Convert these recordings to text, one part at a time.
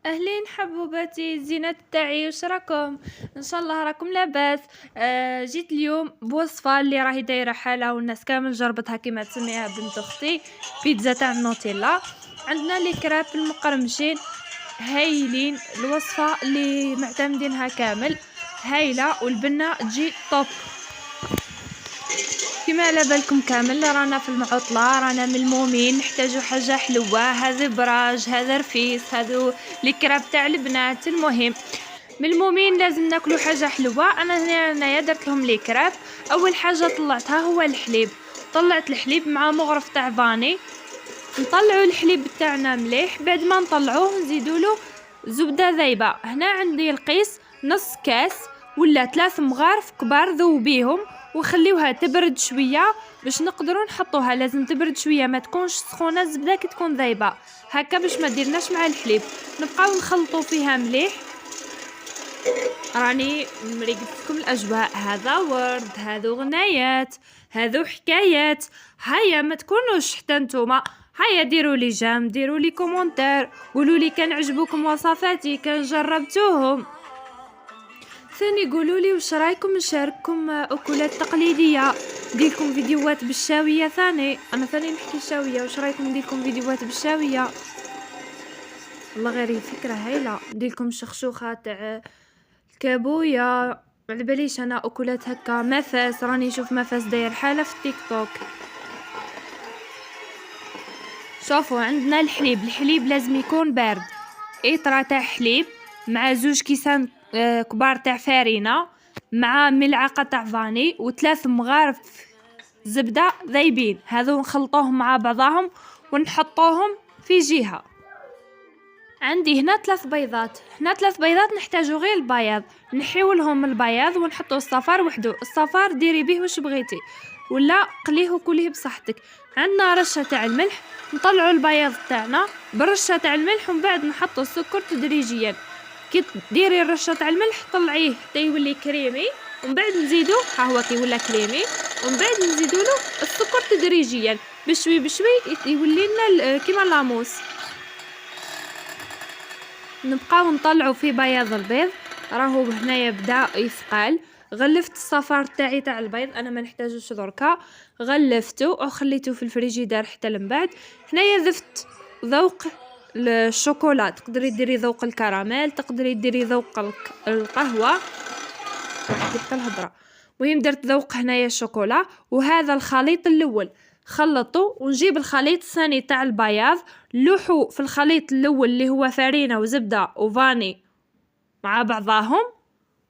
أهلين حبوباتي الزينات تاعي، واش راكم؟ ان شاء الله راكم لاباس. جيت اليوم بوصفه اللي راهي دايره حالها والناس كامل جربتها كيما تسميها بنت اختي. بيتزا تاع النوتيلا. عندنا لي كراب المقرمشين هايلين، الوصفه اللي معتمدينها كامل هايله، والبنه تجي طوب. كما على بالكم كامل رانا في المعطلة، رانا ملمومين نحتاجو حاجة حلوة. هذا براج، هذا رفيس، هذو لي كراب تاع البنات. المهم ملمومين لازم ناكلو حاجة حلوة. انايا درت لهم لي كراب. اول حاجة طلعتها هو الحليب. طلعت الحليب مع مغرف تاع فاني. نطلعو الحليب تاعنا مليح، بعد ما نطلعوه نزيدوله زبدة ذايبة. هنا عندي القيس نص كاس ولا 3 مغارف كبار، ذوبيهم وخليوها تبرد شويه باش نقدروا نحطوها. لازم تبرد شويه، ما تكونش سخونه الزبده كي تكون ذايبه هكا باش ما ديرناش مع الحليب. نبقاو نخلطوا فيها مليح. راني مريقتكم الاجواء، هذا ورد، هذو غنايات، هذو حكايات. هيا ما تكونوش حتى نتوما، هيا ديروا لي جام، ديروا لي كومونتير، قولوا لي كان عجبوكم وصفاتي، كان جربتوهم. ثاني قولوا لي واش رايكم نشارككم اكلات تقليديه، نديرلكم فيديوهات بالشاويه. انا ثاني نحكي الشاويه، واش رايكم نديرلكم فيديوهات بالشاويه؟ والله غير فكره هايله. نديرلكم شخشوخه تاع الكابويا، على باليش انا اكلات هكا. مفاس، راني نشوف مفاس داير حاله في التيك توك. شوفوا عندنا الحليب لازم يكون بارد. ايطرا تاع حليب مع 2 كيسان كبار تاع فارينه مع ملعقه تاع فاني و3 مغارف زبده ذايبين. هذو نخلطوهم مع بعضهم ونحطوهم في جهه. عندي هنا 3 بيضات. نحتاجو غير البياض، نحيولهم البياض ونحطو الصفار وحده. الصفار ديري به واش بغيتي ولا قليه وكليه بصحتك. عندنا رشه تاع الملح، نطلعوا البياض تاعنا برشه تاع الملح ومن بعد نحطوا السكر تدريجيا. كي ديري الرشه تاع الملح طلعيه حتى يولي كريمي، ومن بعد نزيدو ها هو كي ولا كريمي، ومن بعد نزيدو له السكر تدريجيا بشوي بشوي يولي لنا كيما لاموس. نبقاو نطلعوا في بياض البيض، راهو هنايا بدا يثقل. غلفت الصفار تاعي تاع البيض، انا ما نحتاجوش دركا، غلفته وخليته في الفريجيدار حتى من بعد. هنايا ضفت ذوق الشوكولا، تقدري ديري ذوق الكراميل، تقدري ديري ذوق القهوه. جبت الهضره. المهم درت ذوق هنايا الشوكولا. وهذا الخليط الاول خلطه، ونجيب الخليط الثاني تاع البياض لوحو في الخليط الاول اللي هو فرينه وزبده وفاني مع بعضاهم،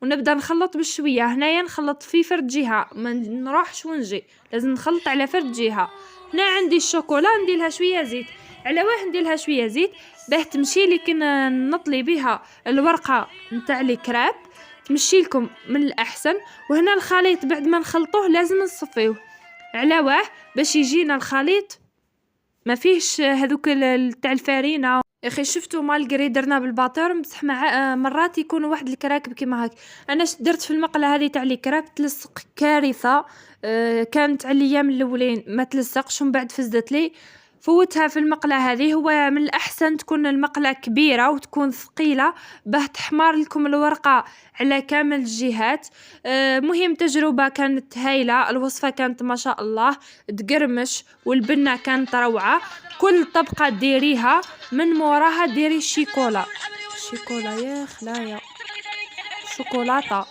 ونبدا نخلط بشويه. هنايا نخلط في فرد جهه، ما نروحش ونجي، لازم نخلط على فرد جهه. هنا عندي الشوكولا نديرلها شويه زيت. على واه نديرلها شويه زيت باه تمشي لي كي نطلي بها الورقه نتاع لي كراب، تمشي لكم من الاحسن. وهنا الخليط بعد ما نخلطوه لازم نصفيوه. على واه باش يجينا الخليط ما فيهش هذوك تاع الفارينه. يا اخي شفتوا مالغري درنا بالباطور بصح مع مرات يكونوا واحد الكراكب كيما هاك. انا درت في المقله هذه تاع لي كراب تلصق كارثه. كانت على الايام الاولين ما تلصقش ومن بعد فزدت لي. فوتها في المقله هذه. هو من الاحسن تكون المقله كبيره وتكون ثقيله باه تحمر لكم الورقه على كامل الجهات. مهم تجربه كانت هايله. الوصفه كانت ما شاء الله تقرمش والبنه كانت روعه. كل طبقه ديريها من موراها ديري الشيكولا يا خلايا، شوكولاته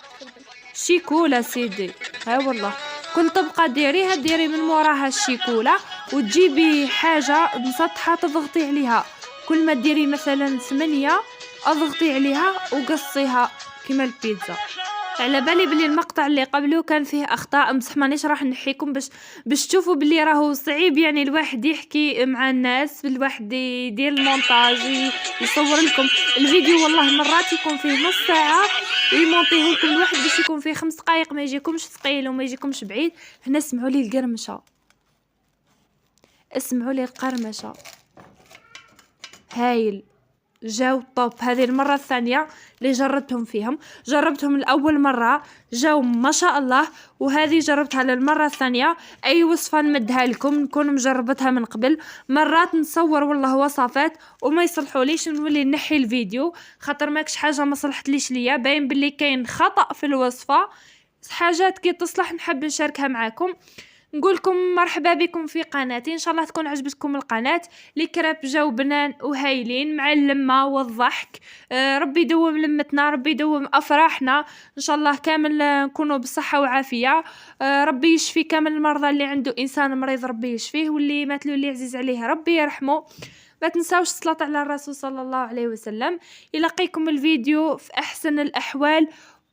شيكولا سيدي. ها والله كل طبقه ديريها ديري من موراها الشيكولا، وتجيبي حاجه مسطحه تضغطي عليها. كل ما ديري مثلا 8 اضغطي عليها وقصيها كيما البيتزا. على بالي بلي المقطع اللي قبله كان فيه اخطاء، بصح مانيش راح نحيكم باش تشوفوا بلي راهو صعيب. يعني الواحد يحكي مع الناس، الواحد يدير المونتاج يصور لكم الفيديو. والله مرات يكون فيه نص ساعه ويمونطيه لكم الواحد باش يكون فيه 5 دقائق، ما يجيكمش ثقيل وما يجيكمش بعيد. هنا اسمعوا لي القرمشه، اسمعوا لي القرمشه هايل. جاو طوب. هذه المرة الثانية اللي جربتهم فيهم. جربتهم الأول مرة جاو ما شاء الله، وهذه جربتها للمرة الثانية. أي وصفة نمدها لكم نكون مجربتها من قبل. مرات نصور والله وصفات وما يصلحوليش، نولي نحي الفيديو خاطر ماكش حاجة ما صلحتليش ليا، باين باللي كاين خطأ في الوصفة. حاجات كي تصلح نحب نشاركها معاكم. نقولكم مرحبا بكم في قناتي، ان شاء الله تكون عجبتكم القناة. لي كراب جاو بنان وهايلين مع اللمة والضحك. ربي يدوم لمتنا، ربي يدوم افراحنا ان شاء الله كامل. نكونوا بصحة وعافية. ربي يشفي كامل المرضى اللي عنده انسان مريض، ربي يشفيه، واللي مات له اللي عزيز عليه ربي يرحمه. ما تنساوش الصلاة على الرسول صلى الله عليه وسلم. يلقيكم الفيديو في احسن الاحوال.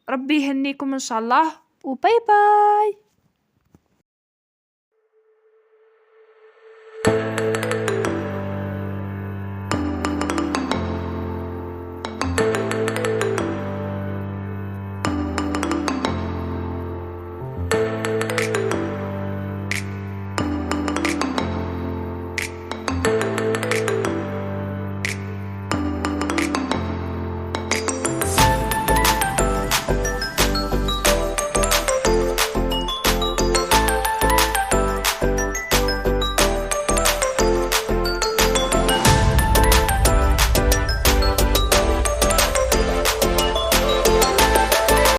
ربي يهنيكم ان شاء الله، وباي باي.